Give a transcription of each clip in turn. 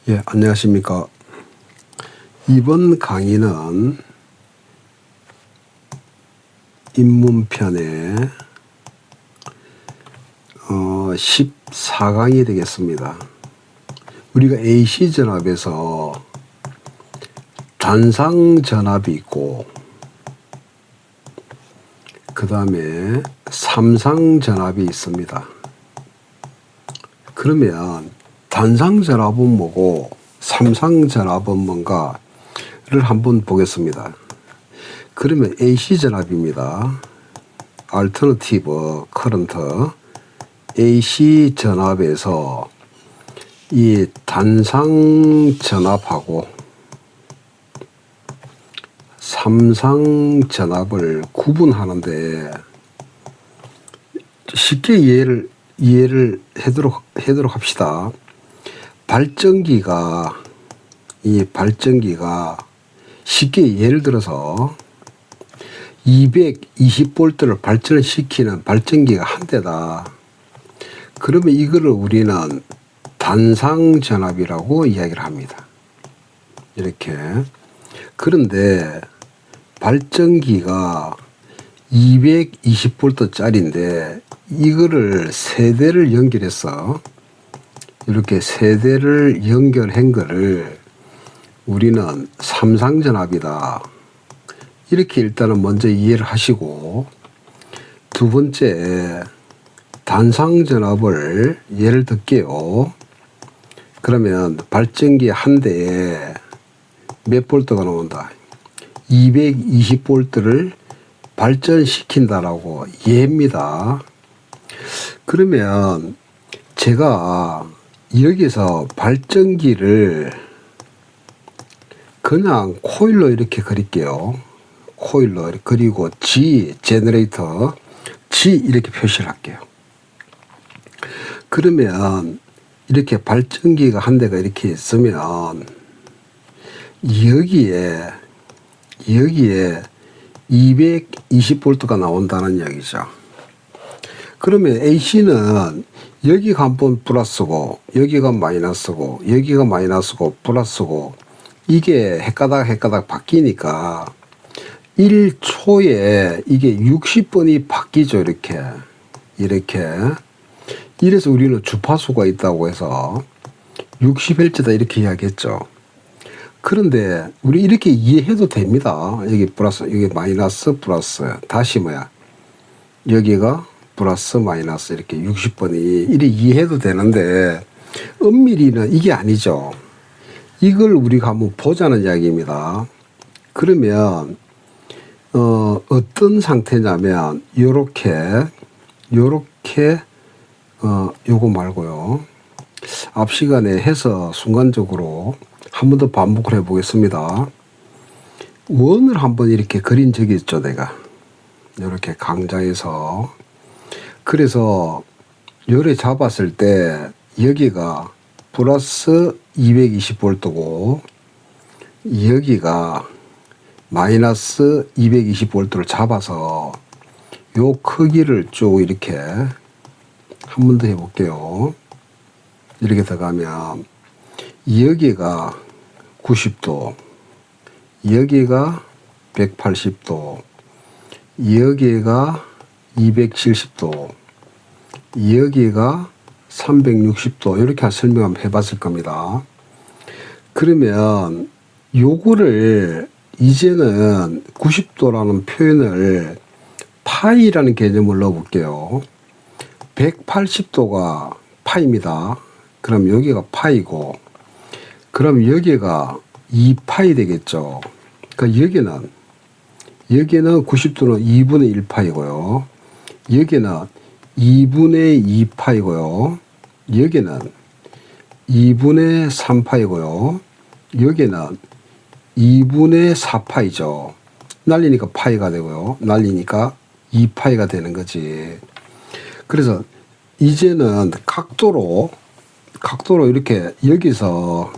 예, 안녕하십니까. 이번 강의는 입문편의 14강이 되겠습니다. 우리가 AC 전압에서 단상전압이 있고 그 다음에 삼상전압이 있습니다. 그러면 단상전압은 뭐고 삼상전압은 뭔가를 한번 보겠습니다. 그러면 AC전압입니다. Alternative Current AC전압에서 이 단상전압하고 삼상전압을 구분하는데 쉽게 이해를 하도록 합시다. 발전기가 쉽게 예를 들어서 220V를 발전시키는 발전기가 한 대다. 그러면 이거를 우리는 단상전압이라고 이야기를 합니다. 이렇게. 그런데 발전기가 220V짜리인데 이거를 세 대를 연결해서 이렇게 세 대를 연결한 거를 우리는 삼상전압이다. 이렇게 일단은 먼저 이해를 하시고, 두 번째 단상전압을 예를 들게요. 그러면 발전기 한 대에 몇 볼트가 나온다? 220V를 발전시킨다라고 예입니다. 그러면 제가 여기서 발전기를 그냥 코일로 이렇게 그릴게요. 코일로. 그리고 G, 제너레이터, G 이렇게 표시를 할게요. 그러면 이렇게 발전기가 한 대가 이렇게 있으면 여기에 220V가 나온다는 이야기죠. 그러면 AC는 여기가 한 번 플러스고 여기가 마이너스고 여기가 마이너스고 플러스고 이게 헷가닥 바뀌니까 1초에 이게 60번이 바뀌죠. 이렇게 이래서 우리는 주파수가 있다고 해서 60Hz다 이렇게 이야기했죠. 그런데 우리 이렇게 이해해도 됩니다. 여기 플러스, 여기 마이너스, 플러스. 다시 여기가 플러스, 마이너스 이렇게 60번이 이렇게 이해해도 되는데 엄밀히는 이게 아니죠. 이걸 우리가 한번 보자는 이야기입니다. 그러면 어떤 상태냐면 요거 말고요. 앞 시간에 해서 순간적으로 한 번 더 반복을 해보겠습니다. 원을 한번 이렇게 그린 적이 있죠, 내가. 이렇게 강좌에서. 그래서 요래 잡았을 때 여기가 플러스 220V고 여기가 마이너스 220V를 잡아서 요 크기를 쭉 이렇게 한 번 더 해볼게요. 이렇게 들어가면 여기가 90도, 여기가 180도, 여기가 270도, 여기가 360도 이렇게 설명 한번 해봤을 겁니다. 그러면 요거를 이제는 90도라는 표현을 파이라는 개념을 넣어볼게요. 180도가 파이입니다. 그럼 여기가 파이고, 그럼 여기가 2파이 되겠죠. 그러니까 여기는 90도는 2분의 1파이고요. 여기는 2분의 2파이고요. 여기는 2분의 3파이고요. 여기는 2분의 4파이죠. 날리니까 파이가 되고요. 날리니까 2파이가 되는 거지. 그래서 이제는 각도로 이렇게 여기서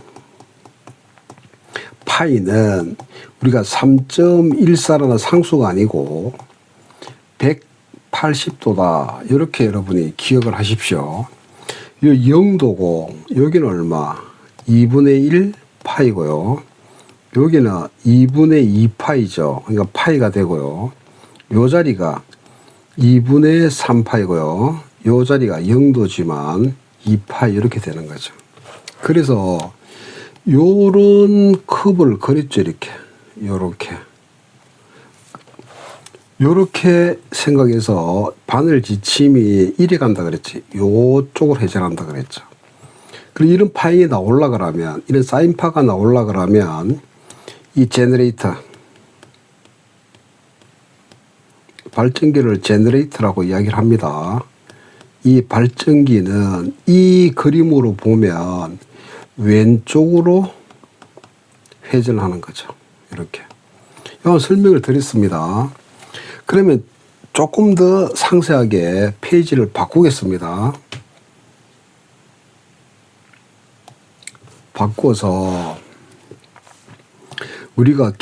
파이는 우리가 3.14라는 상수가 아니고 180도다. 이렇게 여러분이 기억을 하십시오. 이 0도고 여기는 얼마? 2분의 1 파이고요. 여기는 2분의 2 파이죠. 그러니까 파이가 되고요. 요 자리가 2분의 3 파이고요. 요 자리가 0도지만 2파이 이렇게 되는 거죠. 그래서 요런 컵을 그렸죠. 이렇게. 요렇게 생각해서 바늘 지침이 이리 간다 그랬지. 요쪽으로 해석한다 그랬죠. 그리고 이런 파이 나올라 그러면, 이런 사인파가 나올라 그러면 이 제너레이터, 발전기를 제너레이터라고 이야기를 합니다. 이 발전기는 이 그림으로 보면 왼쪽으로 회전하는 거죠. 이렇게. 이건 설명을 드렸습니다. 그러면 조금 더 상세하게 페이지를 바꾸겠습니다. 바꿔서 우리가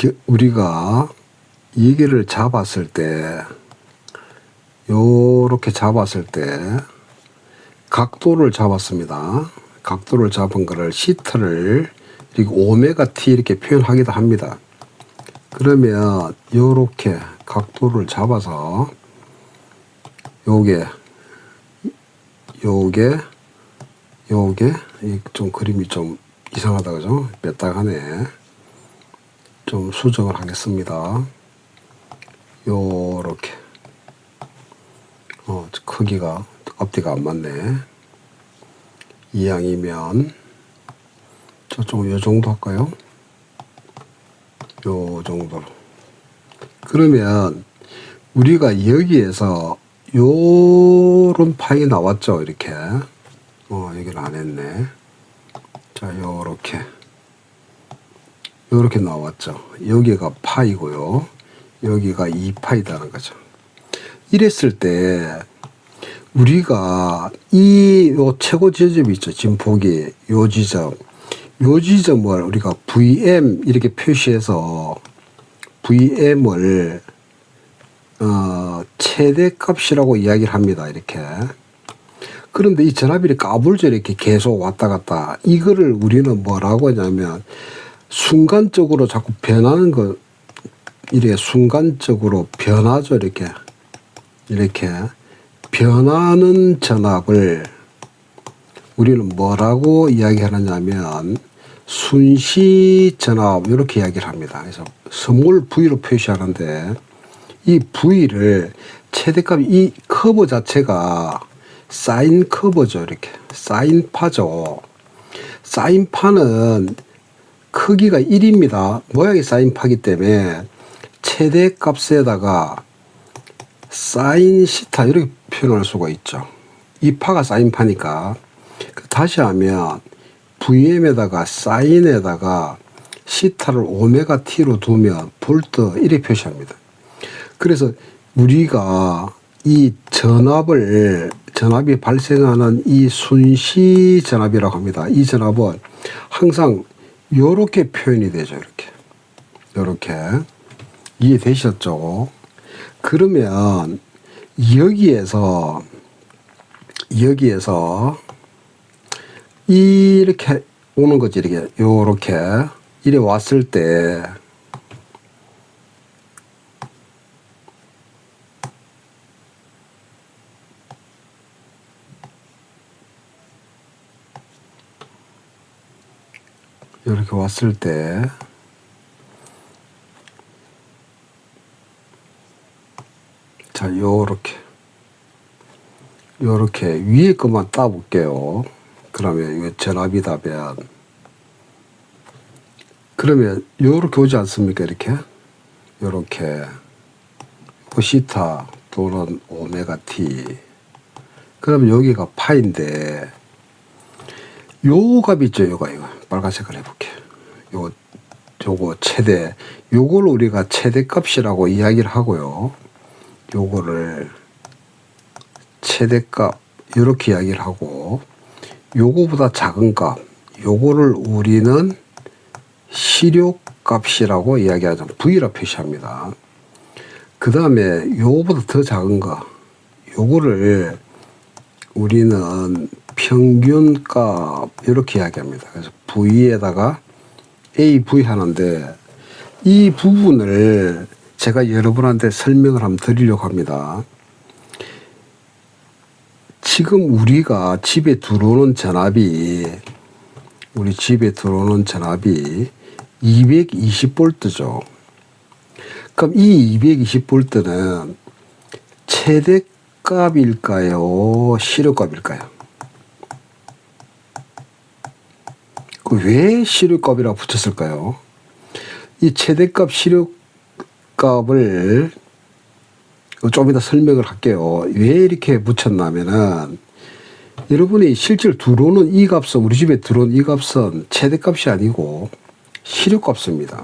이게를 잡았을 때, 요렇게 잡았을 때 각도를 잡았습니다. 각도를 잡은 거를 시트를 이렇게 오메가 t 이렇게 표현하기도 합니다. 그러면 요렇게 각도를 잡아서 요게 좀 그림이 좀 이상하다 그죠? 뺐다가네. 좀 수정을 하겠습니다. 요렇게 크기가 앞뒤가 안 맞네. 이양이면 저쪽 요 정도 할까요? 요 정도로. 그러면 우리가 여기에서 요런 파이 나왔죠. 이렇게. 여기를 안 했네. 자, 요렇게 나왔죠. 여기가 파이고요. 여기가 2파이다는 거죠. 이랬을 때 우리가 요 최고 지점이 있죠. 지금 보기 요 지점을 우리가 VM 이렇게 표시해서 VM을 최대값이라고 이야기를 합니다. 이렇게. 그런데 이 전압이 까불죠. 이렇게 계속 왔다 갔다. 이거를 우리는 뭐라고 하냐면 순간적으로 자꾸 변하는 거, 이렇게 순간적으로 변하죠. 이렇게 변하는 전압을 우리는 뭐라고 이야기하느냐면 순시 전압 이렇게 이야기를 합니다. 그래서 스몰 V로 표시하는데 이 V를 최대값, 이 커브 자체가 사인 커브죠. 이렇게 사인파죠. 사인파는 크기가 1입니다. 모양이 사인파기 때문에 최대값에다가 사인 시타 이렇게 표현할 수가 있죠. 이 파가 사인파니까 다시 하면 VM에다가 사인에다가 시타를 오메가 t로 두면 볼트 이렇게 표시합니다. 그래서 우리가 이 전압이 발생하는 이 순시 전압이라고 합니다. 이 전압은 항상 요렇게 표현이 되죠. 요렇게 이해되셨죠? 그러면 여기에서 이렇게 오는 거지. 요렇게 이래 왔을 때 이렇게 왔을 때 자, 요렇게 위에 것만 따볼게요. 그러면 이거 전압이다면 그러면 요렇게 오지 않습니까? 요렇게 시타 또는 오메가 t. 그러면 여기가 파인데 요 값 있죠. 이거 빨간색을 해볼게요. 요거 최대, 요걸 우리가 최대값이라고 이야기를 하고요. 요거를 최대값 이렇게 이야기를 하고, 요거보다 작은 값, 요거를 우리는 시료값이라고 이야기하죠. V라 표시합니다. 그 다음에 요거보다 더 작은 거, 요거를 우리는 평균값 이렇게 이야기합니다. 그래서 V에다가 AV 하는데 이 부분을 제가 여러분한테 설명을 한번 드리려고 합니다. 지금 우리가 집에 들어오는 전압이 220V죠. 그럼 이 220V는 최대값일까요? 실효값일까요? 왜 실효값이라고 붙였을까요? 이 최대값, 실효값을 좀 이따 설명을 할게요. 왜 이렇게 붙였냐면은 여러분이 실제로 들어오는 이 값은, 우리 집에 들어온 이 값은 최대값이 아니고 실효값입니다.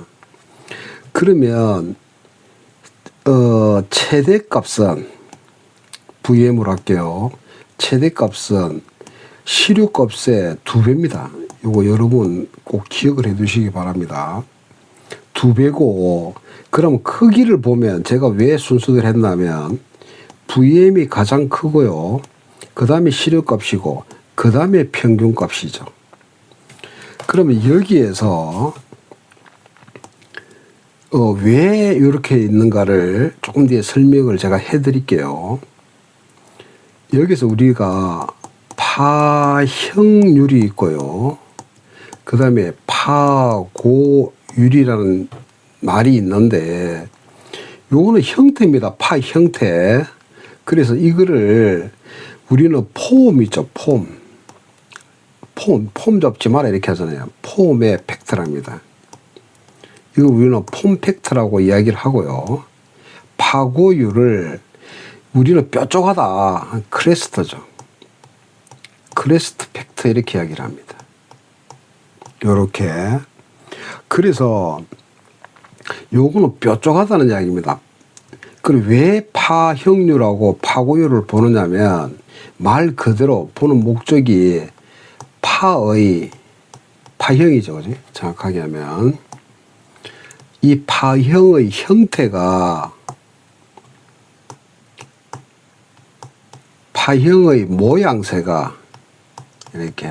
그러면 최대값은 VM으로 할게요. 최대값은 실효값의 2배입니다. 요거 여러분 꼭 기억을 해 두시기 바랍니다. 2배고, 그럼 크기를 보면 제가 왜 순서대로 했냐면 VM이 가장 크고요. 그 다음에 실효값이고, 그 다음에 평균값이죠. 그러면 여기에서 왜 이렇게 있는가를 조금 뒤에 설명을 제가 해드릴게요. 여기서 우리가 파형률이 있고요. 그 다음에 파고율이라는 말이 있는데 요거는 형태입니다. 파 형태. 그래서 이거를 우리는 폼 있죠. 폼 잡지 마라 이렇게 하잖아요. 폼의 팩터랍니다. 이거 우리는 폼 팩터라고 이야기를 하고요. 파고율을 우리는 뾰족하다. 크레스트죠. 크레스트 팩터 이렇게 이야기를 합니다. 요렇게. 그래서 요거는 뾰족하다는 이야기입니다. 그리고 왜 파형률하고 파고율을 보느냐면 말 그대로 보는 목적이 파형이죠. 그지? 정확하게 하면 이 파형의 형태가 파형의 모양새가 이렇게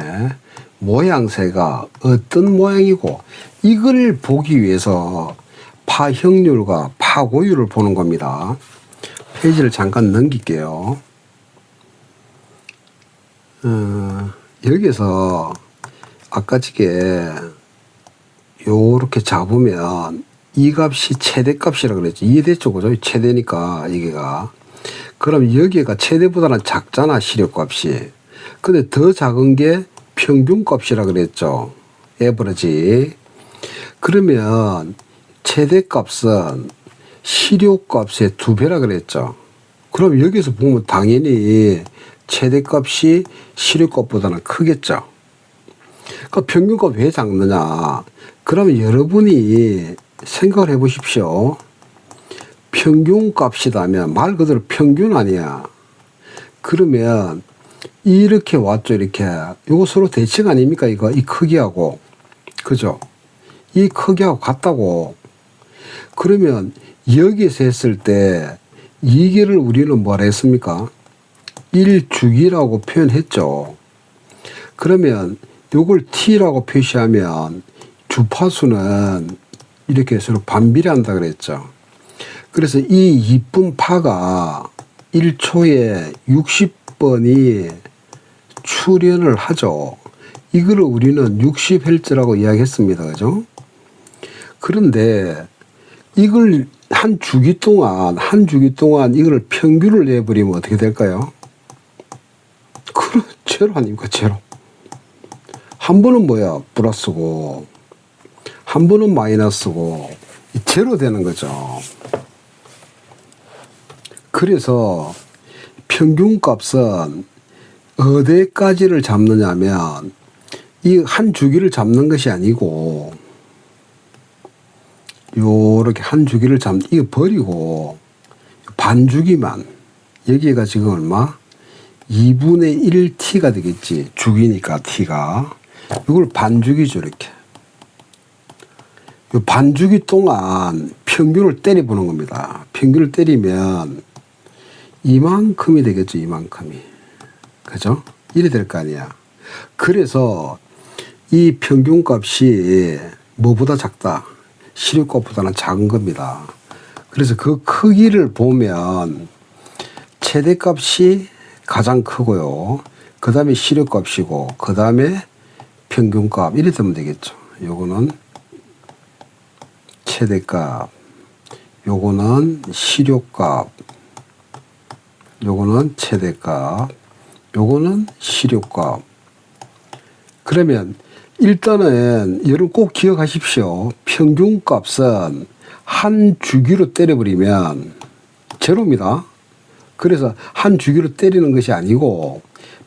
모양새가 어떤 모양이고 이걸 보기 위해서 파형률과 파고율을 보는 겁니다. 페이지를 잠깐 넘길게요. 여기서 아까 지게 요렇게 잡으면 이 값이 최대값이라 그랬죠. 이해됐죠? 그죠? 최대니까 이게가. 그럼 여기가 최대보다는 작잖아, 실효값이. 근데 더 작은 게 평균값이라 그랬죠. 에버리지. 그러면 최대값은 실효값의 2배라 그랬죠. 그럼 여기서 보면 당연히 최대값이 실효값보다는 크겠죠. 그 평균값 왜 작느냐? 그러면 여러분이 생각을 해 보십시오. 평균값이라면 말 그대로 평균 아니야. 그러면 이렇게 왔죠. 이렇게. 이거 서로 대칭 아닙니까? 이거 이 크기하고. 그죠? 이 크기하고 같다고. 그러면 여기서 했을 때 이게를 우리는 뭐라 했습니까? 1주기라고 표현했죠. 그러면 요걸 t라고 표시하면 주파수는 이렇게 서로 반비례한다 그랬죠. 그래서 이 이쁜 파가 1초에 60번이 출현을 하죠. 이거를 우리는 60Hz라고 이야기했습니다. 그죠? 그런데 이걸 한 주기 동안 이걸 평균을 내버리면 어떻게 될까요? 그럼 제로 아닙니까? 제로. 한 번은 뭐야? 플러스고 한 번은 마이너스고 제로 되는 거죠. 그래서 평균값은 어디까지를 잡느냐면 이 한 주기를 잡는 것이 아니고 요렇게 한 주기를 이거 버리고 반주기만, 여기가 지금 얼마? 2분의 1t가 되겠지. 주기니까 t가. 이걸 반주기죠. 이렇게. 요 반주기 동안 평균을 때려보는 겁니다. 평균을 때리면 이만큼이 되겠죠. 이만큼이. 그죠? 이래 될 거 아니야. 그래서 이 평균값이 뭐보다 작다? 시료값보다는 작은 겁니다. 그래서 그 크기를 보면 최대값이 가장 크고요. 그 다음에 시료값이고, 그 다음에 평균값. 이래 되면 되겠죠. 요거는 최대값, 요거는 시료값, 요거는 최대값, 요거는 시료값. 그러면 일단은 여러분 꼭 기억하십시오. 평균값은 한 주기로 때려버리면 제로입니다. 그래서 한 주기로 때리는 것이 아니고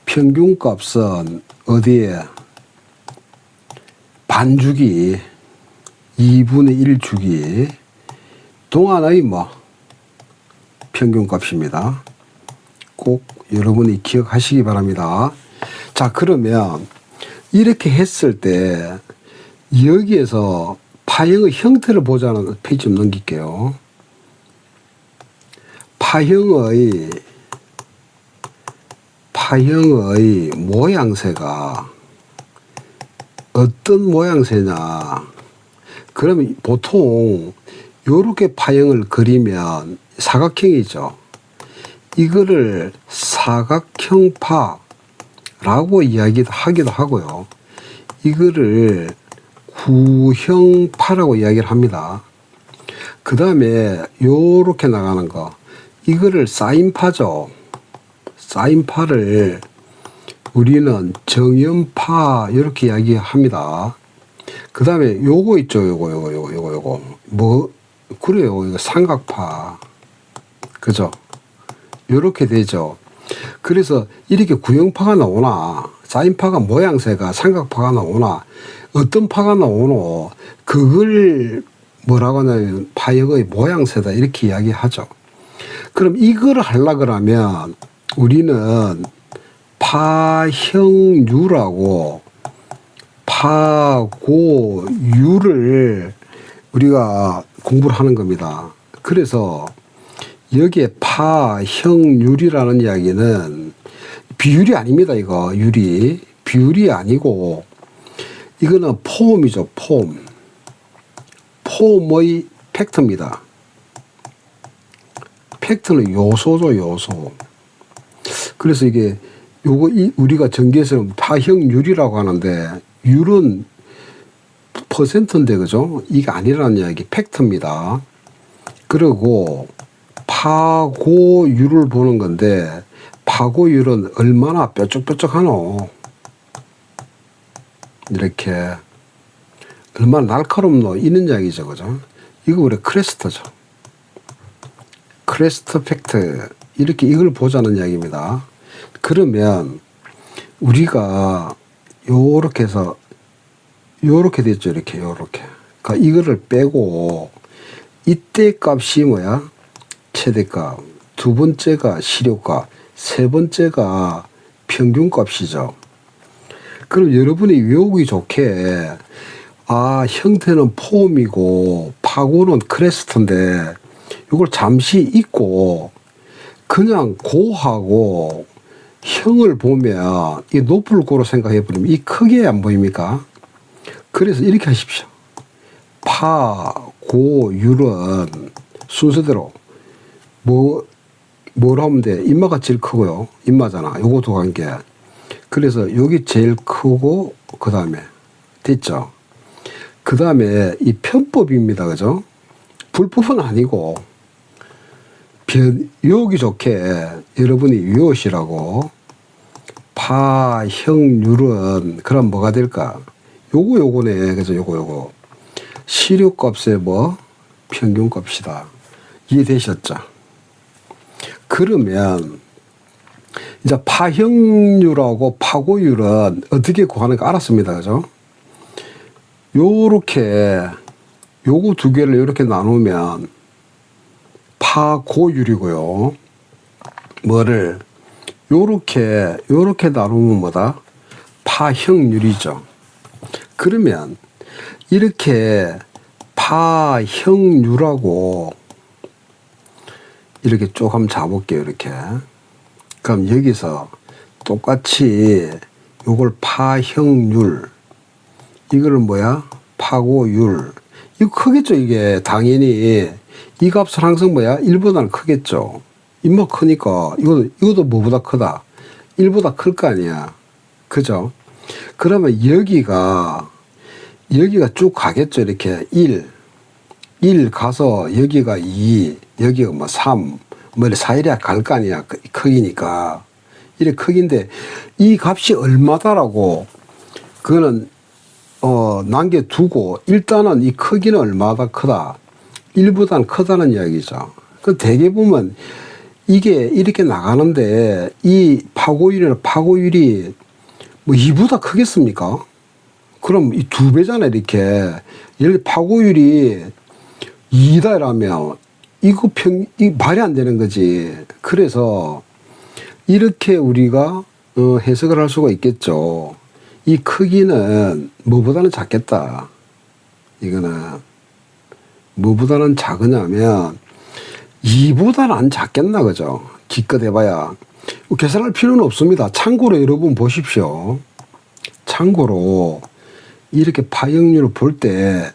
평균값은 어디에 반주기 2분의 1 주기 동안의 뭐 평균값입니다. 꼭 여러분이 기억하시기 바랍니다. 자, 그러면 이렇게 했을 때 여기에서 파형의 형태를 보자는 페이지 좀 넘길게요. 파형의 모양새가 어떤 모양새냐. 그러면 보통 요렇게 파형을 그리면 사각형이죠. 이거를 사각형파라고 이야기하기도 하고요. 이거를 구형파라고 이야기를 합니다. 그 다음에 요렇게 나가는 거, 이거를 사인파죠. 사인파를 우리는 정연파 이렇게 이야기합니다. 그 다음에 요거 있죠. 요거 뭐 그래요. 이거 삼각파, 그죠? 요렇게 되죠. 그래서 이렇게 구형파가 나오나 사인파가 모양새가 삼각파가 나오나 어떤 파가 나오노, 그걸 뭐라고 하냐면 파형의 모양새다 이렇게 이야기하죠. 그럼 이걸 하려고 그러면 우리는 파형유라고 파고유를 우리가 공부를 하는 겁니다. 그래서 여기에 파형률이라는 이야기는 비율이 아닙니다. 이거 유리 비율이 아니고 이거는 폼이죠. 폼의 팩터입니다. 팩터는 요소죠. 요소. 그래서 이게 요거 우리가 전기에서는 파형률이라고 하는데 율은 퍼센트인데 그죠? 이게 아니라는 이야기 팩터입니다. 그리고 파고율을 보는 건데 파고율은 얼마나 뾰족뾰족하노, 이렇게 얼마나 날카롭노 이런 이야기죠. 그죠? 이거 우리 크레스트죠. 크레스트 팩트 이렇게 이걸 보자는 이야기입니다. 그러면 우리가 요렇게 해서 요렇게 됐죠. 이렇게 그러니까 이거를 빼고 이때 값이 뭐야? 최대값. 두 번째가 시료값. 세 번째가 평균값이죠. 그럼 여러분이 외우기 좋게 형태는 폼이고 파고는 크레스트인데 이걸 잠시 잊고 그냥 고하고 형을 보면 이 높을 고로 생각해 보면 이 크게 안 보입니까? 그래서 이렇게 하십시오. 파고율은 순서대로 뭘 하면 돼? 인마가 제일 크고요. 인마잖아. 요거 두 관계. 그래서 여기 제일 크고 그 다음에 됐죠. 그 다음에 이 편법입니다. 그죠? 불법은 아니고 외우기 좋게 여러분이 외우시라고. 파형률은 그럼 뭐가 될까? 요거네. 그죠? 요거. 시료값의 뭐 평균값이다. 이해되셨죠? 그러면 이제 파형률하고 파고율은 어떻게 구하는가 알았습니다. 그죠? 요렇게 요거 두 개를 이렇게 나누면 파고율이고요. 뭐를 요렇게 나누면 뭐다? 파형률이죠. 그러면 이렇게 파형률하고 이렇게 쭉 한번 잡을게요. 이렇게. 그럼 여기서 똑같이 요걸 파형률, 이거를 뭐야? 파고율. 이거 크겠죠, 이게. 당연히. 이 값은 항상 뭐야? 1보다는 크겠죠. 인마 크니까 이것도 뭐보다 크다? 1보다 클 거 아니야. 그죠? 그러면 여기가 쭉 가겠죠. 이렇게 1 가서 여기가 2, 여기가 뭐 3, 뭐 이렇게 사이래야 갈 거 아니야. 크기니까. 이래 크기인데 이 값이 얼마다라고 그거는 남겨두고 일단은 이 크기는 얼마다 크다. 1보다는 크다는 이야기죠. 그 대개 보면 이게 이렇게 나가는데 이 파고율이 뭐 2보다 크겠습니까? 그럼 이 2배잖아요, 이렇게. 예를 들어 파고율이 2다 이라면 이거 이 말이 안 되는 거지. 그래서 이렇게 우리가 해석을 할 수가 있겠죠. 이 크기는 뭐보다는 작겠다. 이거는 뭐보다는 작으냐면 2보다는 안 작겠나, 그죠? 기껏 해봐야. 계산할 필요는 없습니다. 참고로 여러분 보십시오. 참고로 이렇게 파형률을 볼 때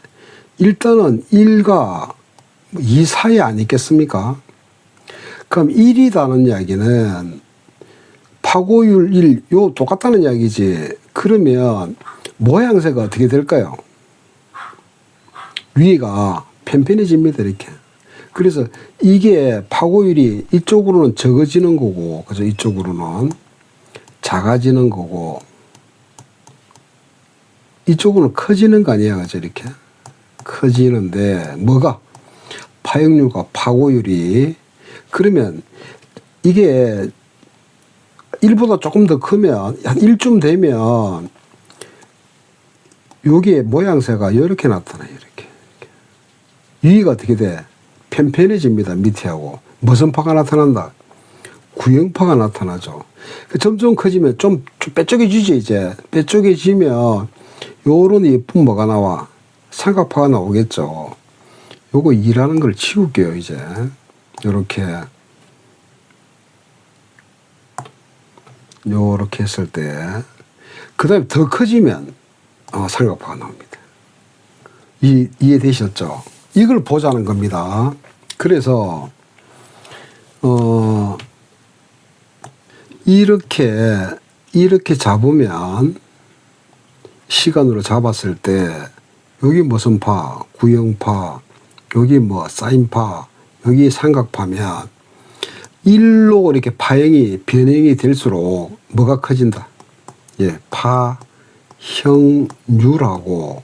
일단은 1과 2 사이 아니겠습니까? 그럼 1이라는 이야기는 파고율 1, 요 똑같다는 이야기지. 그러면 모양새가 어떻게 될까요? 위가 편편해집니다, 이렇게. 그래서 이게 파고율이 이쪽으로는 적어지는 거고, 그죠? 이쪽으로는 작아지는 거고, 이쪽으로는 커지는 거 아니야, 그죠? 이렇게. 커지는데, 뭐가? 파형률과 파고율이. 그러면 이게 1보다 조금 더 크면, 한 1쯤 되면, 여기에 모양새가 이렇게 나타나요, 이렇게. 위가 어떻게 돼? 편편해집니다, 밑에하고. 무슨 파가 나타난다? 구형파가 나타나죠. 점점 커지면 좀 빼쪽해지죠, 이제. 빼쪽해지면, 요런 예쁜 뭐가 나와? 삼각파가 나오겠죠. 요거 2라는 걸 치울게요, 이제. 요렇게. 요렇게 했을 때. 그 다음에 더 커지면, 삼각파가 나옵니다. 이해되셨죠? 이걸 보자는 겁니다. 그래서 이렇게 잡으면 시간으로 잡았을 때 여기 무슨 파, 구형파, 여기 뭐 사인파, 여기 삼각파면 1로 이렇게 변형이 될수록 뭐가 커진다? 예, 파형률하고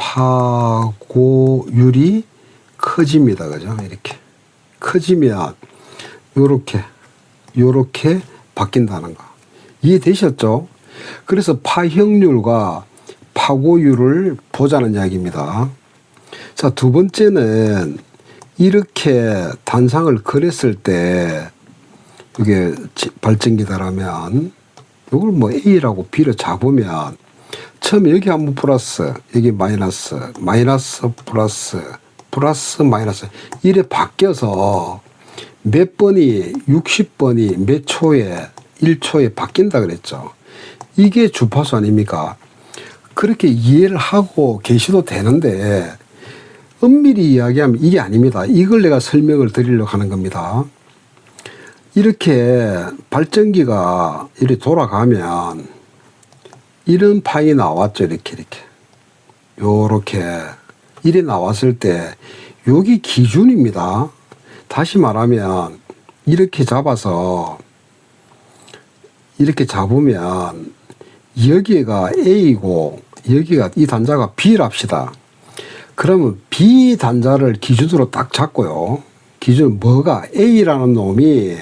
파고율이 커집니다. 그죠? 이렇게. 커지면, 요렇게 바뀐다는 거. 이해되셨죠? 그래서 파형률과 파고율을 보자는 이야기입니다. 자, 두 번째는 이렇게 단상을 그렸을 때, 이게 발전기다라면, 이걸 뭐 A라고 B로 잡으면, 처음에 여기 한번 플러스, 여기 마이너스, 플러스, 마이너스. 이래 바뀌어서 몇 번이, 60번이 몇 초에, 1초에 바뀐다 그랬죠. 이게 주파수 아닙니까? 그렇게 이해를 하고 계셔도 되는데, 엄밀히 이야기하면 이게 아닙니다. 이걸 내가 설명을 드리려고 하는 겁니다. 이렇게 발전기가 이렇게 돌아가면, 이런 파이 나왔죠. 이렇게. 요렇게. 이래 나왔을 때, 여기 기준입니다. 다시 말하면, 이렇게 잡아서, 이렇게 잡으면, 여기가 A고, 여기가 이 단자가 B랍시다. 그러면 B 단자를 기준으로 딱 잡고요. 기준 뭐가? A라는 놈이,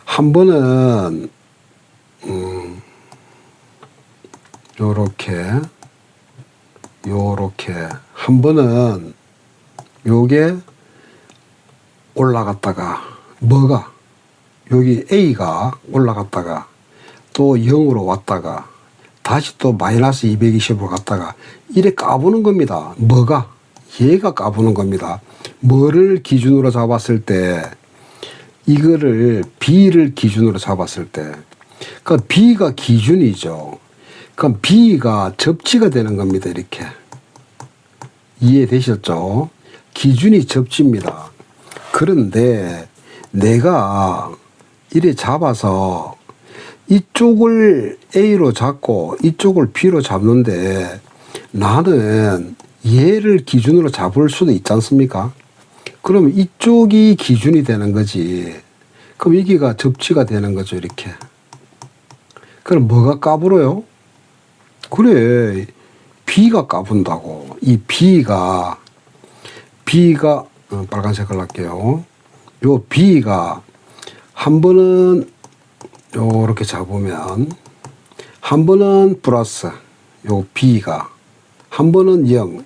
한 번은, 요렇게 한 번은 요게 올라갔다가 뭐가 여기 A가 올라갔다가 또 0으로 왔다가 다시 또 마이너스 220으로 갔다가 이래 까부는 겁니다. 뭐가? 얘가 까부는 겁니다. 뭐를 기준으로 잡았을 때 이거를 B를 기준으로 잡았을 때, 그러니까 B가 기준이죠. 그럼 B가 접지가 되는 겁니다. 이렇게. 이해되셨죠? 기준이 접지입니다. 그런데 내가 이래 잡아서 이쪽을 A로 잡고 이쪽을 B로 잡는데 나는 얘를 기준으로 잡을 수도 있지 않습니까? 그럼 이쪽이 기준이 되는 거지. 그럼 여기가 접지가 되는 거죠. 이렇게. 그럼 뭐가 까불어요? 그래. B가 까분다고. 이 B가 빨간색을 할게요. 요 B가 한 번은 요렇게 잡으면 한 번은 플러스, 요 B가 한 번은 0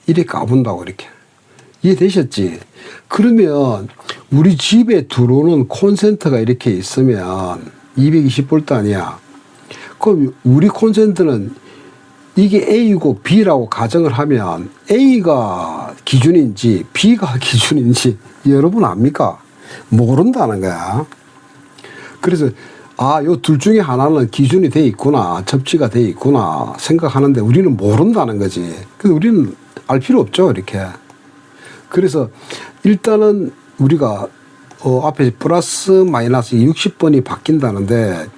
이렇게 까분다고. 이렇게. 이해되셨지? 그러면 우리 집에 들어오는 콘센트가 이렇게 있으면 220V 아니야. 그럼 우리 콘센트는 이게 A고 B라고 가정을 하면 A가 기준인지 B가 기준인지 여러분 압니까? 모른다는 거야. 그래서 요 둘 중에 하나는 기준이 돼 있구나, 접지가 돼 있구나 생각하는데 우리는 모른다는 거지. 그래서 우리는 알 필요 없죠. 이렇게. 그래서 일단은 우리가 앞에 플러스 마이너스 60번이 바뀐다는데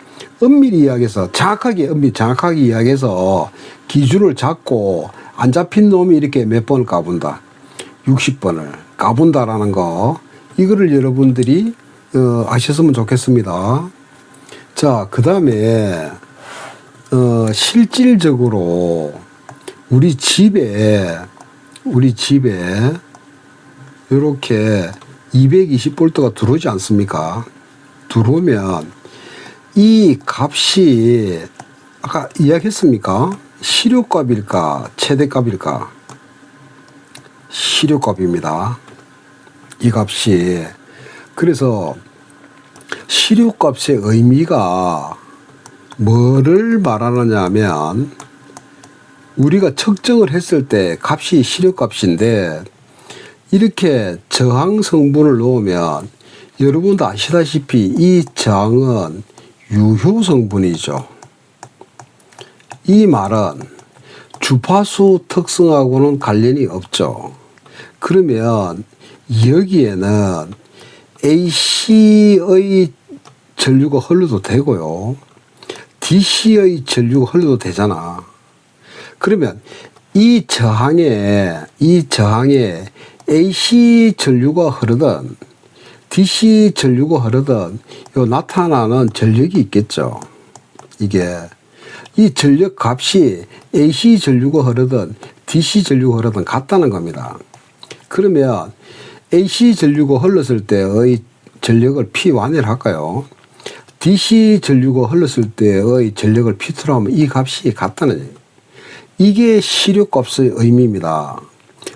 엄밀히 이야기해서 정확하게 이야기해서 기준을 잡고 안 잡힌 놈이 이렇게 몇 번 까분다. 60번을 까분다라는 거, 이거를 여러분들이 아셨으면 좋겠습니다. 자, 그 다음에 실질적으로 우리 집에 이렇게 220V가 들어오지 않습니까? 들어오면 이 값이 아까 이야기했습니까? 시료값일까? 최대값일까? 시료값입니다. 이 값이. 그래서 시료값의 의미가 뭐를 말하느냐 하면 우리가 측정을 했을 때 값이 시료값인데 이렇게 저항 성분을 넣으면 여러분도 아시다시피 이 저항은 유효 성분이죠. 이 말은 주파수 특성하고는 관련이 없죠. 그러면 여기에는 AC의 전류가 흘러도 되고요, DC의 전류가 흘러도 되잖아. 그러면 이 저항에 AC 전류가 흐르든 DC 전류가 흐르든 요 나타나는 전력이 있겠죠. 이게 이 전력 값이 AC 전류가 흐르든 DC 전류가 흐르든 같다는 겁니다. 그러면 AC 전류가 흘렀을 때의 전력을 P1이라 할까요? DC 전류가 흘렀을 때의 전력을 P2로 하면 이 값이 같다는 얘기예요. 이게 시료값의 의미입니다.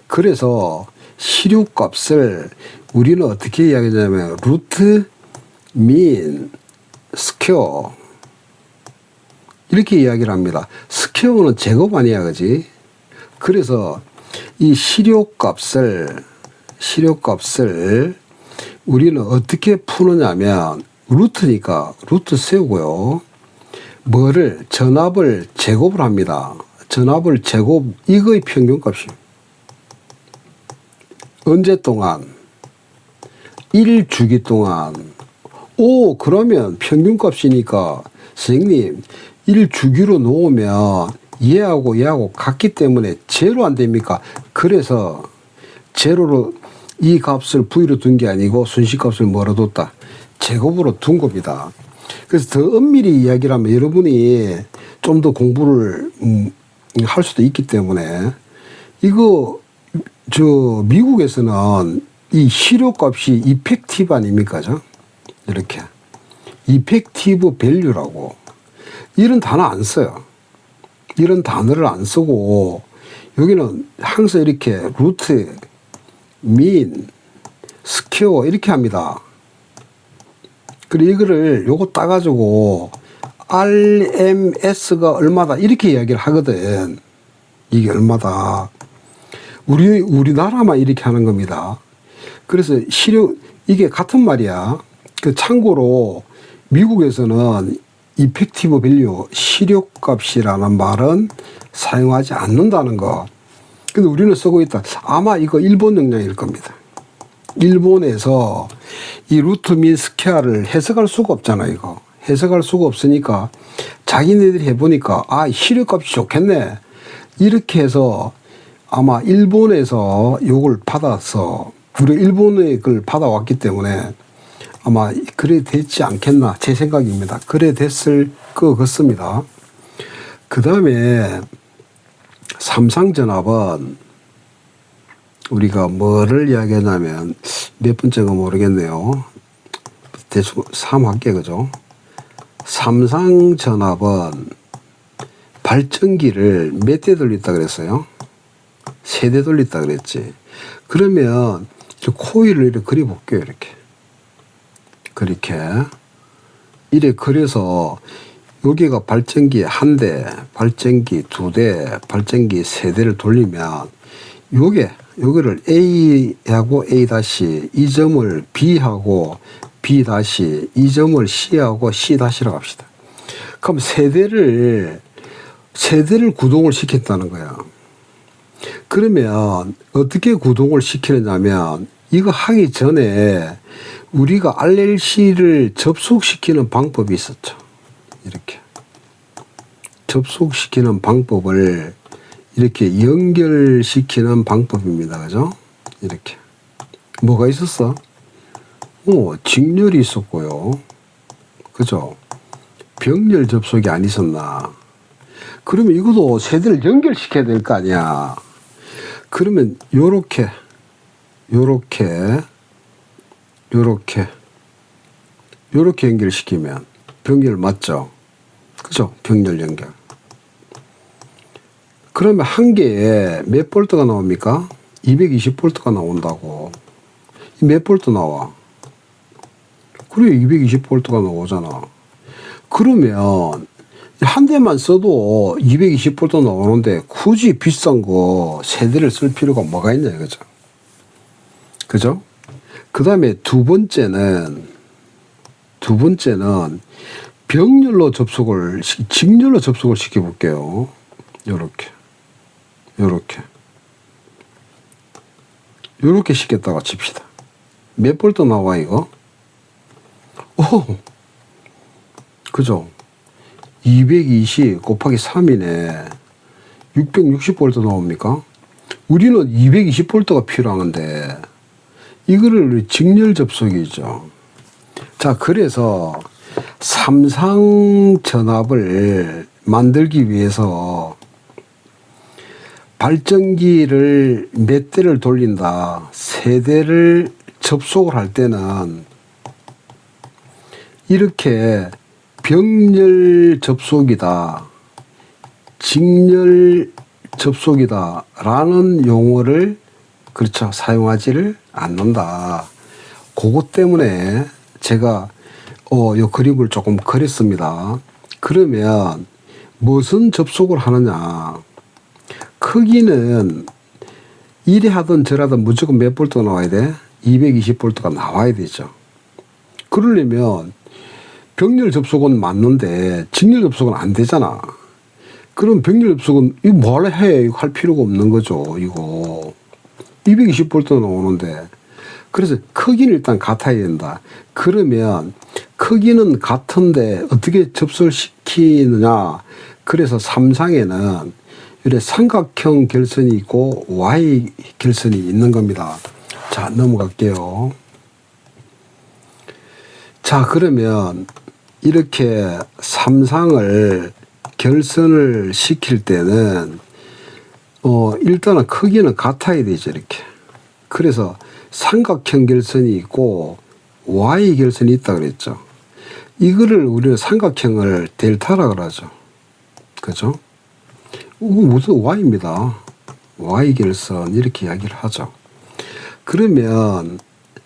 그래서 시료값을 우리는 어떻게 이야기하냐면 루트, 민, 스퀘어 이렇게 이야기를 합니다. 스퀘어는 제곱 아니야, 그지? 그래서 이 시료값을 우리는 어떻게 푸느냐면 루트니까 루트 세우고요, 전압을 제곱을 합니다. 전압을 제곱, 이거의 평균값이 언제 동안? 1주기 동안. 그러면 평균값이니까 선생님 1주기로 놓으면 얘하고 같기 때문에 제로 안 됩니까? 그래서 제로로 이 값을 V로 둔 게 아니고 순식값을 뭐로 뒀다? 제곱으로 둔 겁니다. 그래서 더 엄밀히 이야기를 하면 여러분이 좀 더 공부를 할 수도 있기 때문에 이거 미국에서는 이 시료값이 이펙티브 아닙니까? 이렇게 이펙티브 밸류라고 이런 단어 안 써요. 이런 단어를 안 쓰고 여기는 항상 이렇게 루트, 민, 스퀘어 이렇게 합니다. 그리고 이거를 요거 따가지고 RMS가 얼마다 이렇게 이야기를 하거든. 이게 얼마다. 우리나라만 이렇게 하는 겁니다. 그래서 이게 같은 말이야. 참고로 미국에서는 이펙티브 밸류, 실효값이라는 말은 사용하지 않는다는 거. 근데 우리는 쓰고 있다. 아마 이거 일본 영향일 겁니다. 일본에서 이 루트 민 스퀘어를 해석할 수가 없잖아, 이거. 해석할 수가 없으니까 자기네들이 해보니까 실효값이 좋겠네. 이렇게 해서 아마 일본에서 요걸 받아서 우리 일본의 걸 받아왔기 때문에 아마 그래 됐지 않겠나 제 생각입니다. 그래 됐을 것 같습니다. 그 다음에 삼상전압은 우리가 뭐를 이야기하냐면 몇 번째가 모르겠네요. 대충 3 할게 그죠? 삼상전압은 발전기를 몇 대 돌렸다 그랬어요? 3대 돌렸다 그랬지. 그러면 코일을 이렇게 그려볼게요. 이렇게 그려서 여기가 발전기 1대, 발전기 2대, 발전기 3대를 돌리면 요거를 A하고 A 다시 이 점을 B하고 B 다시 이 점을 C하고 C 다시라고 합시다. 그럼 세대를 구동을 시켰다는 거야. 그러면 어떻게 구동을 시키느냐면 이거 하기 전에 우리가 RLC를 접속시키는 방법이 있었죠. 이렇게 접속시키는 방법을 이렇게 연결시키는 방법입니다. 그죠? 이렇게 뭐가 있었어? 직렬이 있었고요. 그죠? 병렬 접속이 안 있었나? 그러면 이것도 세대를 연결시켜야 될 거 아니야. 그러면 요렇게 연결시키면 병렬 맞죠? 그죠? 병렬 연결. 그러면 한 개에 몇 볼트가 나옵니까? 220볼트가 나온다고. 몇 볼트 나와? 그래, 220볼트가 나오잖아. 그러면 한 대만 써도 220볼트 나오는데 굳이 비싼 거 세 대를 쓸 필요가 뭐가 있냐 이거죠. 그죠? 그 다음에 두 번째는 병렬로 접속을, 직렬로 접속을 시켜볼게요. 요렇게 시켰다가 칩시다. 몇 볼트 나와, 이거? 그죠? 220 곱하기 3이네. 660볼트 나옵니까? 우리는 220볼트가 필요한데, 이거를 직렬 접속이죠. 자, 그래서 삼상 전압을 만들기 위해서 발전기를 몇 대를 돌린다, 3대를 접속을 할 때는 이렇게 병렬 접속이다, 직렬 접속이다 라는 용어를 그렇죠 사용하지를 않는다. 그것 때문에 제가 요 그림을 조금 그렸습니다. 그러면 무슨 접속을 하느냐, 크기는 이래 하든 저라든 무조건 몇 볼트가 나와야 돼? 220볼트가 나와야 되죠. 그러려면 병렬 접속은 맞는데 직렬 접속은 안 되잖아. 그럼 병렬 접속은 이거 뭘 해? 이거 할 필요가 없는 거죠. 이거 220볼트 나오는데. 그래서 크기는 일단 같아야 된다. 그러면 크기는 같은데 어떻게 접속을 시키느냐. 그래서 삼상에는 이렇게 삼각형 결선이 있고 Y 결선이 있는 겁니다. 자, 넘어갈게요. 자, 그러면 이렇게 삼상을 결선을 시킬 때는 일단은 크기는 같아야 되죠. 이렇게. 그래서 삼각형 결선이 있고 Y 결선이 있다 그랬죠. 이거를 우리는 삼각형을 델타라 그러죠. 그죠? 무슨 Y입니다. Y 결선 이렇게 이야기를 하죠. 그러면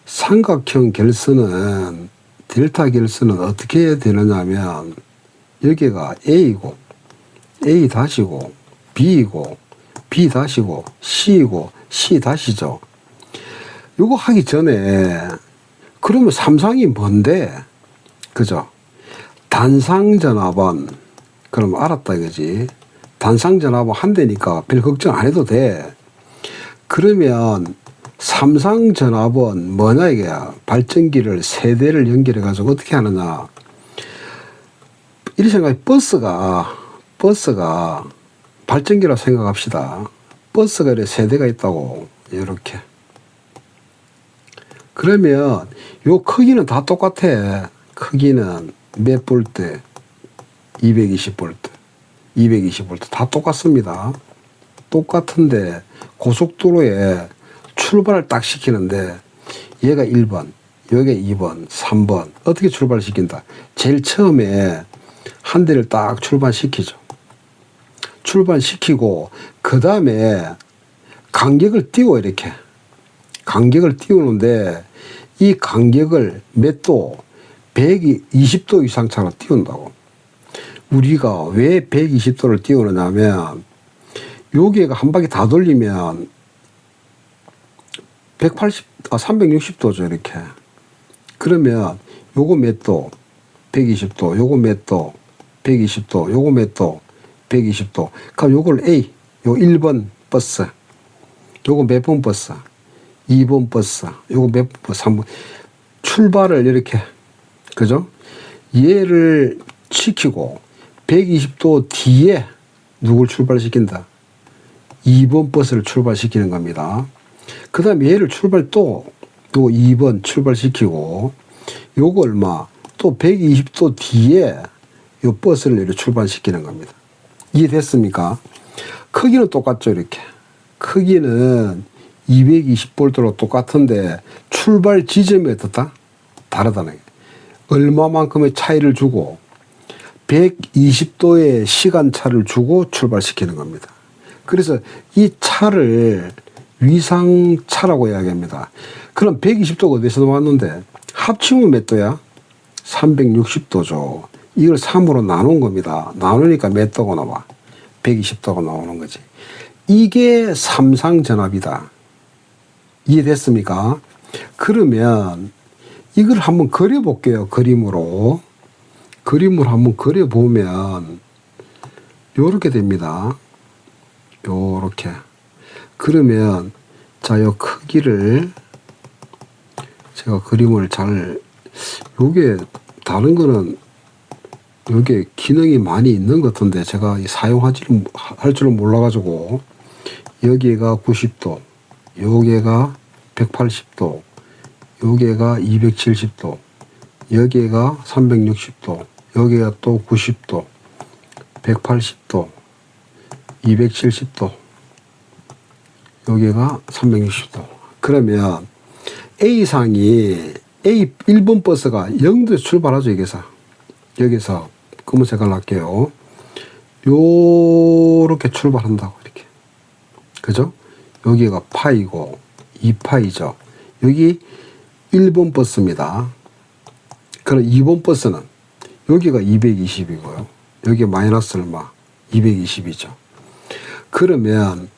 삼각형 결선은 델타 결선은 어떻게 해야 되느냐 하면 여기가 A이고 A 다시고 B이고 B 다시고 C이고 C 다시죠. 요거 하기 전에 그러면 삼상이 뭔데? 그죠? 단상전압은 그럼 알았다 이거지. 단상전압은 한 대니까 별 걱정 안 해도 돼. 그러면 삼상전압은 뭐냐 이게. 발전기를 세 대를 연결해 가지고 어떻게 하느냐. 이렇게 생각해. 버스가 발전기라고 생각합시다. 버스가 이렇게 세 대가 있다고. 이렇게. 그러면 요 크기는 다 똑같아. 크기는 몇 볼트? 220볼트. 220볼트. 다 똑같습니다. 똑같은데 고속도로에 출발을 딱 시키는데 얘가 1번, 여기가 2번, 3번. 어떻게 출발시킨다? 제일 처음에 한 대를 딱 출발시키죠. 출발시키고 그 다음에 간격을 띄워 이렇게. 간격을 띄우는데 이 간격을 몇 도? 120도 이상 차로 띄운다고. 우리가 왜 120도를 띄우느냐 하면 여기가 한 바퀴 다 돌리면 360도죠 이렇게. 그러면 요거 몇 도? 120도. 요거 몇 도? 120도. 요거 몇 도? 120도. 그럼 요걸 A, 요 1번 버스. 요거 몇 번 버스? 2번 버스. 요거 몇 번 버스? 3번. 출발을 이렇게. 그죠? 얘를 시키고 120도 뒤에 누굴 출발시킨다? 2번 버스를 출발시키는 겁니다. 그 다음에 얘를 또 2번 출발시키고 요거 얼마? 또 120도 뒤에 요 버스를 이렇게 출발시키는 겁니다. 이해됐습니까? 크기는 똑같죠, 이렇게. 크기는 220볼트로 똑같은데 출발 지점이 어떻다? 다르다는 게. 얼마만큼의 차이를 주고 120도의 시간차를 주고 출발시키는 겁니다. 그래서 이 차를 위상차라고 이야기합니다. 그럼 120도가 어디서 나왔는데 합치면 몇 도야? 360도죠. 이걸 3으로 나눈 겁니다. 나누니까 몇 도가 나와? 120도가 나오는 거지. 이게 삼상전압이다. 이해됐습니까? 그러면 이걸 한번 그려볼게요. 그림으로 한번 그려보면 요렇게 됩니다. 요렇게. 그러면 자, 요 크기를 제가 그림을 요게 다른 거는 요게 기능이 많이 있는 것 같은데 제가 할 줄은 몰라가지고 여기가 90도, 요게가 180도, 여기가 270도, 여기가 360도, 여기가 또 90도, 180도, 270도, 여기가 360도. 그러면 A상이 A 1번 버스가 0도에서 출발하죠. 여기서 검은색을 할게요. 요렇게 출발한다고 이렇게. 그죠? 여기가 파이고 2파이죠. 여기 1번 버스입니다. 그럼 2번 버스는 여기가 220이고요. 여기 마이너스 얼마? 220이죠. 그러면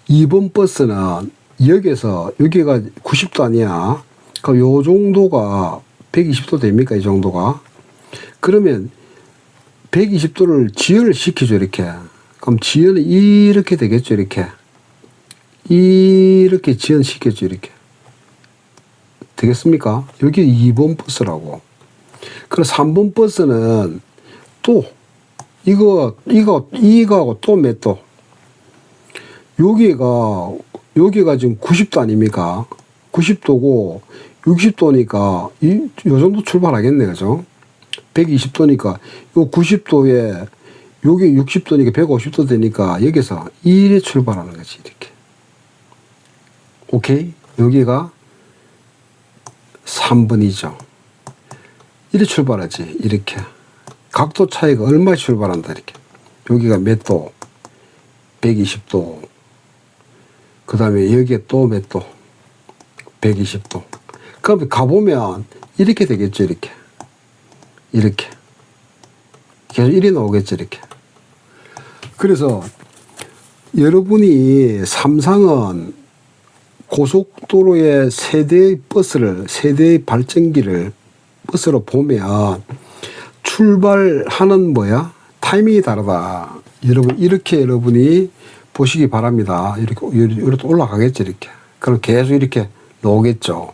2번 버스는 여기가 90도 아니야. 그럼 요 정도가 120도 됩니까? 이 정도가. 그러면 120도를 지연을 시키죠. 이렇게. 그럼 지연은 이렇게 되겠죠. 이렇게 지연시켰죠. 이렇게. 되겠습니까? 여기 2번 버스라고. 그럼 3번 버스는 또 이거하고 또 몇 도? 여기가 지금 90도 아닙니까? 90도고 60도니까 요 정도 출발하겠네. 그죠? 120도니까 요 90도에 여기 60도니까 150도 되니까 여기서 이래 출발하는 거지. 이렇게. 오케이? 여기가 3번이죠. 이렇게 출발하지. 이렇게. 각도 차이가 얼마 출발한다. 이렇게. 여기가 몇 도? 120도. 그 다음에 여기에 또 몇 도? 120도. 그럼 가보면 이렇게 되겠죠. 이렇게. 계속 이리 나오겠죠. 이렇게. 그래서 여러분이 삼상은 고속도로에 세 대의 발전기를 버스로 보면 출발하는 타이밍이 다르다. 여러분, 이렇게 여러분이 보시기 바랍니다. 이렇게 올라가겠죠, 이렇게. 그럼 계속 이렇게 나오겠죠.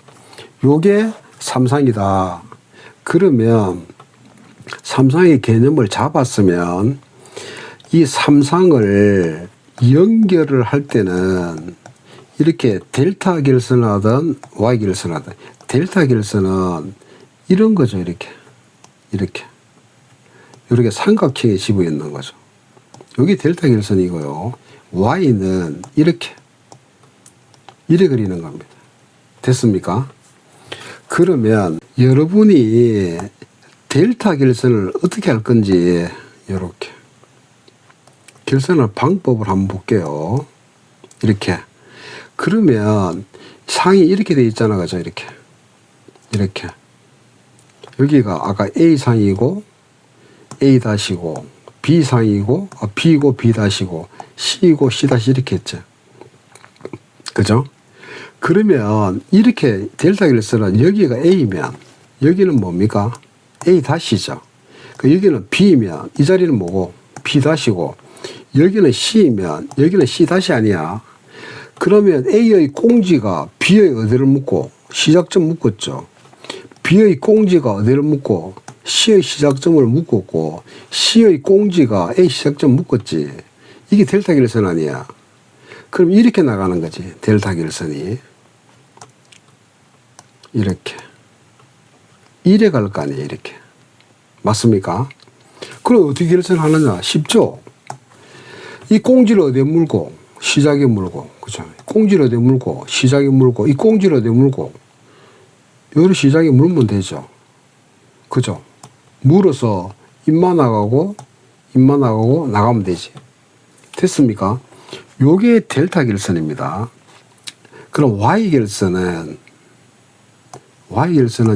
요게 삼상이다. 그러면 삼상의 개념을 잡았으면 이 삼상을 연결을 할 때는 이렇게 델타 결선을 하든 Y 결선을 하든, 델타 결선은 이런 거죠. 이렇게 삼각형에 집어 있는 거죠. 여기 델타 결선이고요. Y는 이렇게 그리는 겁니다. 됐습니까? 그러면 여러분이 델타 결선을 어떻게 할 건지 이렇게 결선할 방법을 한번 볼게요. 이렇게. 그러면 상이 이렇게 돼 있잖아, 그죠? 이렇게. 여기가 아까 A상이고 A-고 B상이고 B고 B-고 C고 C- 이렇게 했죠. 그죠? 그러면 이렇게 델타 결선은 여기가 A면 여기는 뭡니까? A-죠. 여기는 B면 이 자리는 뭐고? B-고 여기는 C면 여기는 C- 아니야. 그러면 A의 꽁지가 B의 어디를 묶고? 시작점 묶었죠. B의 꽁지가 어디를 묶고? C의 시작점을 묶었고 C의 꽁지가 A 시작점 묶었지. 이게 델타 결선 아니야. 그럼 이렇게 나가는 거지. 델타 결선이. 이래 갈 거 아니에요. 이렇게. 맞습니까? 그럼 어떻게 결선하느냐? 쉽죠? 이 꽁지를 어디에 물고? 시작에 물고. 그죠? 꽁지를 어디에 물고? 시작에 물고. 이 꽁지를 어디에 물고? 여기 시작에 물면 되죠. 그죠? 물어서 입만 나가고 나가면 되지. 됐습니까? 요게 델타 결선입니다. 그럼 Y 결선은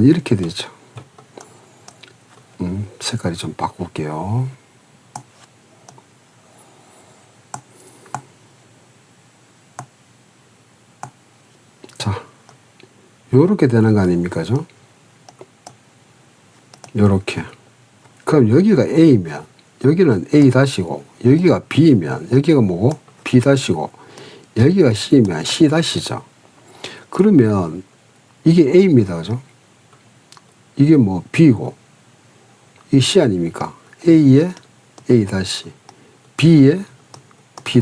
이렇게 되죠. 색깔이 좀 바꿀게요. 자, 요렇게 되는 거 아닙니까? 요렇게. 그럼 여기가 A면 여기는 A-고 여기가 B면 여기가 뭐고? B-고 여기가 C면 C-죠. 그러면 이게 A입니다. 그죠? 이게 뭐 B고 이게 C 아닙니까? A에 A-, B에 B-,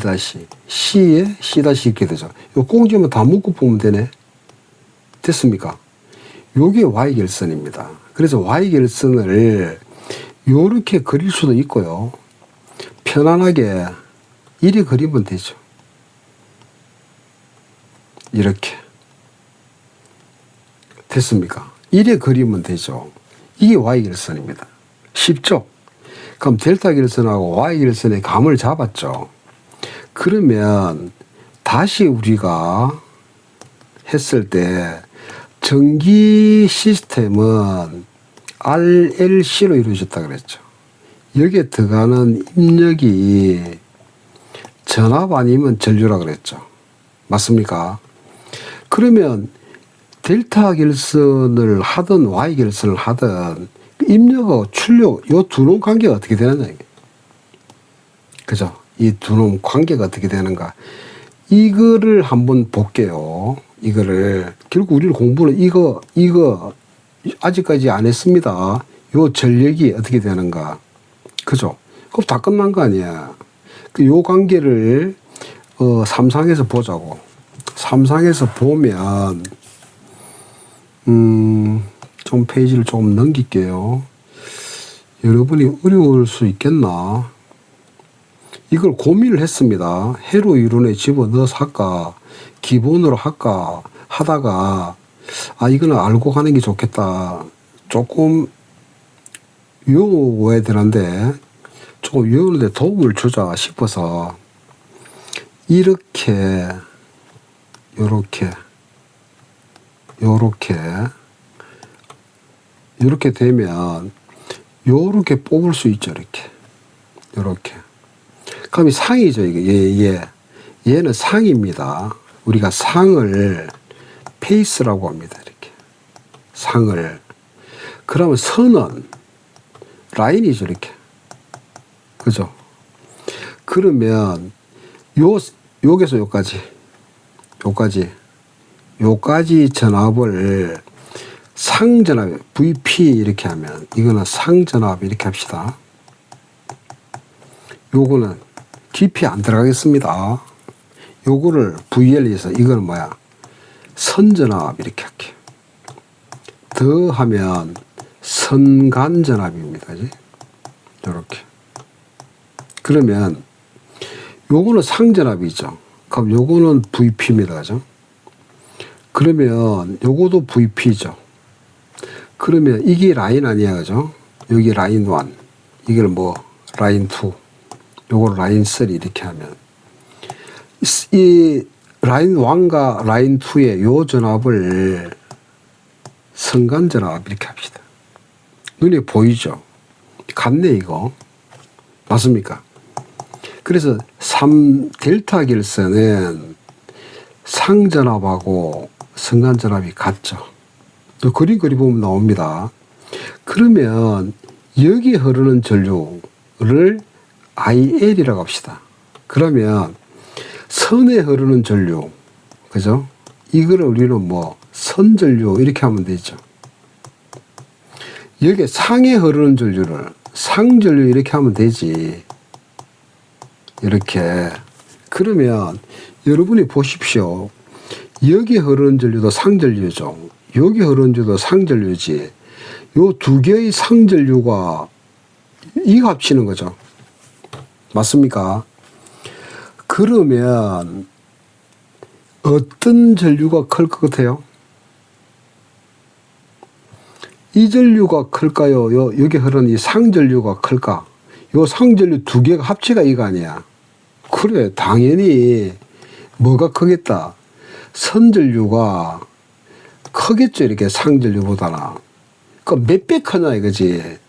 C에 C- 이렇게 되죠. 요 꽁지만 다 묶고 보면 되네. 됐습니까? 요게 Y 결선입니다. 그래서 Y 결선을 요렇게 그릴 수도 있고요. 편안하게 이리 그리면 되죠. 이렇게. 됐습니까? 이래 그리면 되죠. 이게 Y 결선입니다. 쉽죠? 그럼 델타 결선하고 Y 결선의 감을 잡았죠. 그러면 다시 우리가 했을 때 전기 시스템은 RLC로 이루어졌다 그랬죠. 여기에 들어가는 입력이 전압 아니면 전류라 그랬죠. 맞습니까? 그러면 델타 결선을 하든 Y 결선을 하든 입력하고 출력 요 두 놈 관계가 어떻게 되느냐. 그죠? 이 두 놈 관계가 어떻게 되는가. 이거를 한번 볼게요. 이거를 결국 우리는 공부는 이거 아직까지 안 했습니다. 요 전력이 어떻게 되는가. 그죠? 그럼 다 끝난 거 아니야. 요 관계를 삼상에서 보자고. 삼상에서 보면 좀 페이지를 조금 넘길게요. 여러분이 어려울 수 있겠나? 이걸 고민을 했습니다. 회로 이론에 집어넣어서 할까? 기본으로 할까? 하다가 이거는 알고 가는 게 좋겠다. 조금 외워야 되는데 조금 외우는데 도움을 주자 싶어서 이렇게 요렇게 되면 요렇게 뽑을 수 있죠. 이렇게 그럼 이 상이죠. 이게 얘는 상입니다. 우리가 상을 페이스라고 합니다. 이렇게 상을. 그러면 선은 라인이죠. 이렇게. 그죠? 그러면 여기서 요까지 전압을 상전압 VP 이렇게 하면 이거는 상전압 이렇게 합시다. 요거는 깊이 안 들어가겠습니다. 요거를 VL에서 이거는 뭐야? 선전압 이렇게 할게요. 더 하면 선간전압입니다. 이렇게. 그러면 요거는 상전압이죠. 그럼 요거는 VP입니다. 그죠? 그러면 요것도 VP죠. 그러면 이게 라인 아니야. 그죠? 여기 라인 1, 이걸 뭐 라인 2, 요걸 라인 3 이렇게 하면 이 라인 1과 라인 2의 요 전압을 선간전압 이렇게 합시다. 눈에 보이죠? 같네 이거. 맞습니까? 그래서 3델타 결선은 상전압하고 선간전압이 같죠. 또 그림 그리보면 나옵니다. 그러면 여기 흐르는 전류를 IL이라고 합시다. 그러면 선에 흐르는 전류, 그죠? 이거를 우리는 뭐 선전류 이렇게 하면 되죠. 여기 상에 흐르는 전류를 상전류 이렇게 하면 되지. 이렇게. 그러면 여러분이 보십시오. 여기 흐르는 전류도 상전류죠. 여기 흐르는 전류도 상전류지. 요 두 개의 상전류가 이거 합치는 거죠. 맞습니까? 그러면 어떤 전류가 클 것 같아요? 이 전류가 클까요? 여기 흐르는 이 상전류가 클까? 요 상전류 두 개가 합치가 이거 아니야. 그래, 당연히 뭐가 크겠다? 선전류가 크겠죠. 이렇게 상전류보다는. 그 몇 배 크냐 이거지.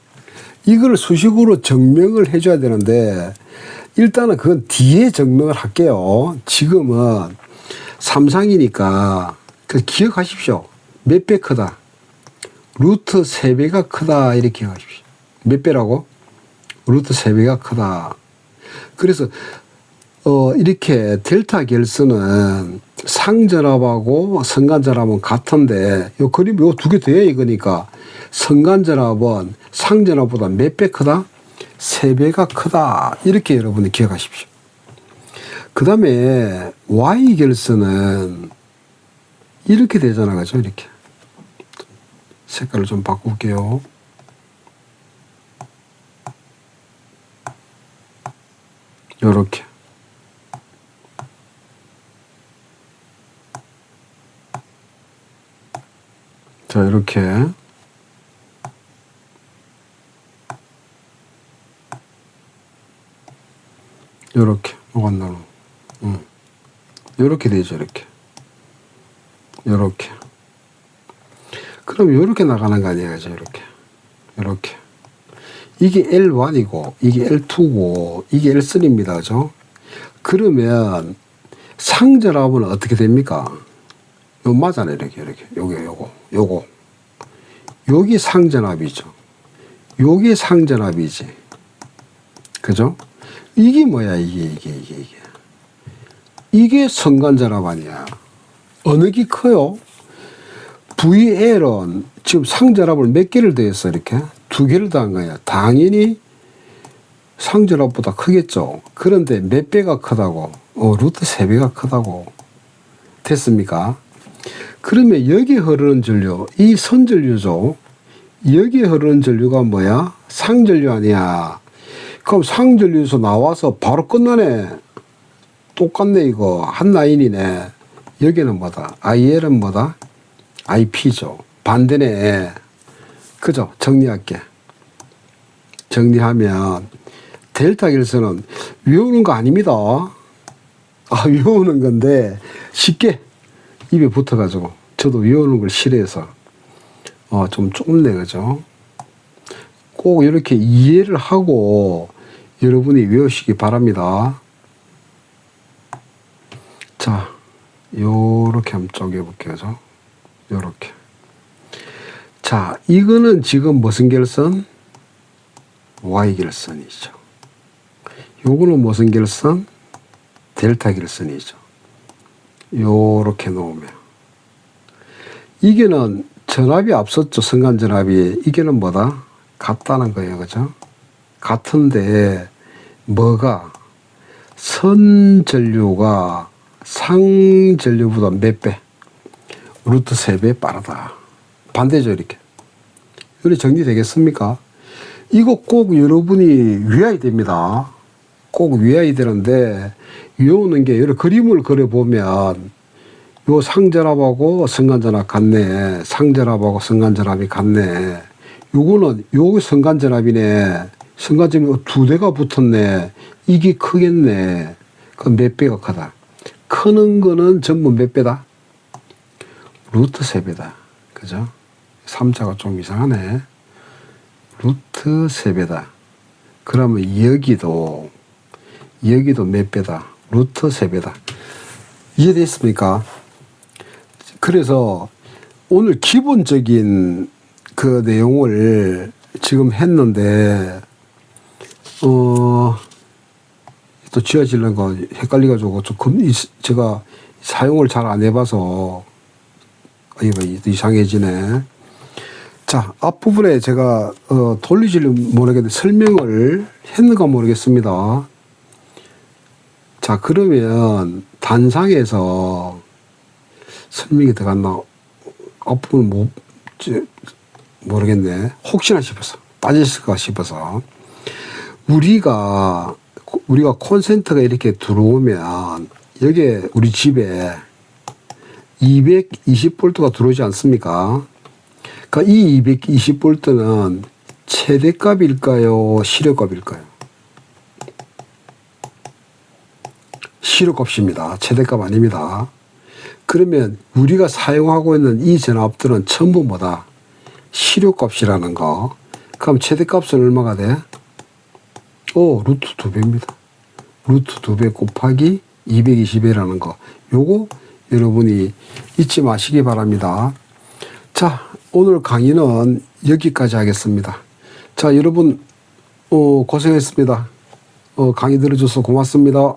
이걸 수식으로 증명을 해줘야 되는데 일단은 그건 뒤에 증명을 할게요. 지금은 삼상이니까 그 기억하십시오. 몇 배 크다. 루트 3배가 크다 이렇게 기억하십시오. 몇 배라고? 루트 3배가 크다. 그래서 이렇게 델타 결선은 상전압하고 선간전압은 같은데 요 그림 요 두 개 돼야 이거니까 선간전압은 상전압보다 몇 배 크다? 3배가 크다. 이렇게 여러분이 기억하십시오. 그 다음에 Y 결선은 이렇게 되잖아. 그죠? 이렇게. 색깔을 좀 바꿀게요. 요렇게. 자, 이렇게. 요렇게. 오간나루. 요렇게 되죠. 이렇게. 요렇게. 그럼 요렇게 나가는 거 아니에요. 그죠? 이렇게. 요렇게. 이게 L1이고, 이게 L2고, 이게 L3입니다. 그죠? 그러면 상전압은 어떻게 됩니까? 요 맞잖아요. 이렇게. 요거. 여기 상전압이죠. 요게 상전압이지. 그죠? 이게 뭐야, 이게 선간전압 아니야. 어느 게 커요? VL은 지금 상전압을 몇 개를 더했어, 이렇게? 2개를 더한 거야. 당연히 상전압보다 크겠죠. 그런데 몇 배가 크다고? 루트 3배가 크다고. 됐습니까? 그러면 여기 흐르는 전류, 이 선전류죠. 여기 흐르는 전류가 뭐야? 상전류 아니야. 그럼 상전류에서 나와서 바로 끝나네. 똑같네, 이거. 한 라인이네. 여기는 뭐다? IL은 뭐다? IP죠. 반대네. 그죠? 정리할게. 정리하면, 델타 결선은 외우는 거 아닙니다. 외우는 건데, 쉽게 입에 붙어가지고. 저도 외우는 걸 싫어해서. 좀 좁네, 그죠? 꼭 이렇게 이해를 하고 여러분이 외우시기 바랍니다. 자, 요렇게 한번 쪼개볼게요. 요렇게. 자, 이거는 지금 무슨 결선? Y결선이죠. 요거는 무슨 결선? 델타 결선이죠. 요렇게 놓으면. 이게는 전압이 앞섰죠. 순간전압이. 이게는 뭐다? 같다는 거예요. 그죠? 같은데, 뭐가? 선전류가 상전류보다 몇 배? 루트 3배 빠르다. 반대죠, 이렇게. 이렇게 정리되겠습니까? 이거 꼭 여러분이 외워야 됩니다. 꼭 외워야 되는데, 외우는 게, 여러 그림을 그려보면, 요 상전압하고 순간전압 같네. 상전압하고 순간전압이 같네. 요거는, 요 순간전압이네. 순간전압이 두 대가 붙었네. 이게 크겠네. 그럼 몇 배가 크다? 크는 거는 전부 몇 배다? 루트 3배다. 그죠? 3자가 좀 이상하네. 루트 3배다. 그러면 여기도 몇 배다? 루트 3배다. 이해됐습니까? 그래서 오늘 기본적인 그 내용을 지금 했는데, 또 지어지는 거 헷갈려가지고 제가 사용을 잘 안 해봐서 이상해지네. 자, 앞부분에 제가 돌리지를 모르겠는데 설명을 했는가 모르겠습니다. 자, 그러면 단상에서 설명이 들어갔나? 앞부분 모르겠네. 혹시나 싶어서 빠졌을까 싶어서. 우리가 콘센트가 이렇게 들어오면 여기에 우리 집에 220볼트가 들어오지 않습니까? 그러니까 이 220볼트는 최대값일까요? 시력값일까요? 시력값입니다. 최대값 아닙니다. 그러면 우리가 사용하고 있는 이 전압들은 전부 뭐다? 시력값이라는 거. 그럼 최대값은 얼마가 돼? 루트 2배입니다. 루트 2배 곱하기 220이라는 거. 요거 여러분이 잊지 마시기 바랍니다. 자, 오늘 강의는 여기까지 하겠습니다. 자, 여러분 고생했습니다. 강의 들어줘서 고맙습니다.